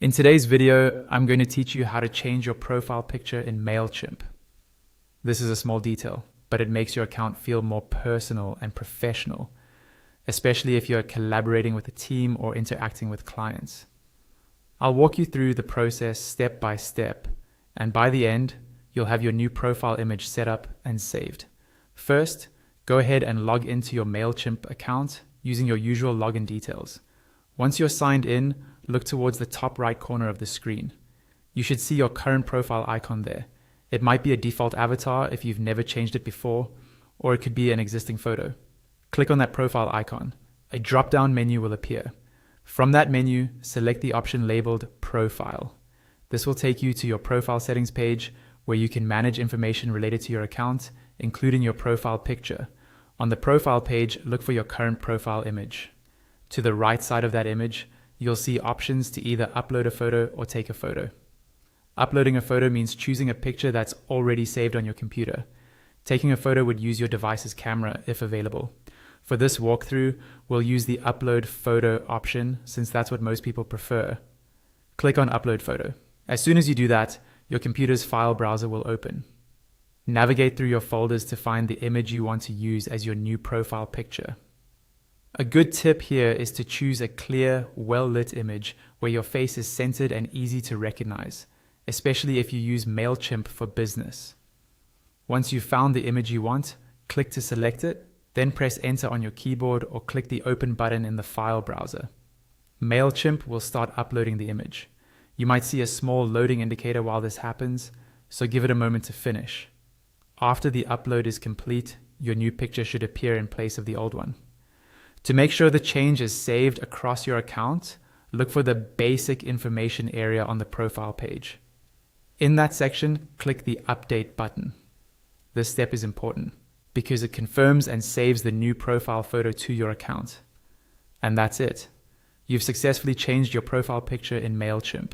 In today's video, I'm going to teach you how to change your profile picture in Mailchimp. This is a small detail, but it makes your account feel more personal and professional, especially if you're collaborating with a team or interacting with clients. I'll walk you through the process step by step, and by the end, you'll have your new profile image set up and saved. First, go ahead and log into your Mailchimp account using your usual login details. Once you're signed in, look towards the top right corner of the screen. You should see your current profile icon there. It might be a default avatar if you've never changed it before, or it could be an existing photo. Click on that profile icon. A drop-down menu will appear. From that menu, select the option labeled Profile. This will take you to your profile settings page where you can manage information related to your account, including your profile picture. On the profile page, look for your current profile image. To the right side of that image, you'll see options to either upload a photo or take a photo. Uploading a photo means choosing a picture that's already saved on your computer. Taking a photo would use your device's camera if available. For this walkthrough, we'll use the Upload Photo option since that's what most people prefer. Click on Upload Photo. As soon as you do that, your computer's file browser will open. Navigate through your folders to find the image you want to use as your new profile picture. A good tip here is to choose a clear, well-lit image where your face is centered and easy to recognize, especially if you use Mailchimp for business. Once you've found the image you want, click to select it, then press Enter on your keyboard or click the Open button in the file browser. Mailchimp will start uploading the image. You might see a small loading indicator while this happens, so give it a moment to finish. After the upload is complete, your new picture should appear in place of the old one. To make sure the change is saved across your account, look for the Basic Information area on the profile page. In that section, click the Update button. This step is important because it confirms and saves the new profile photo to your account. And that's it. You've successfully changed your profile picture in Mailchimp.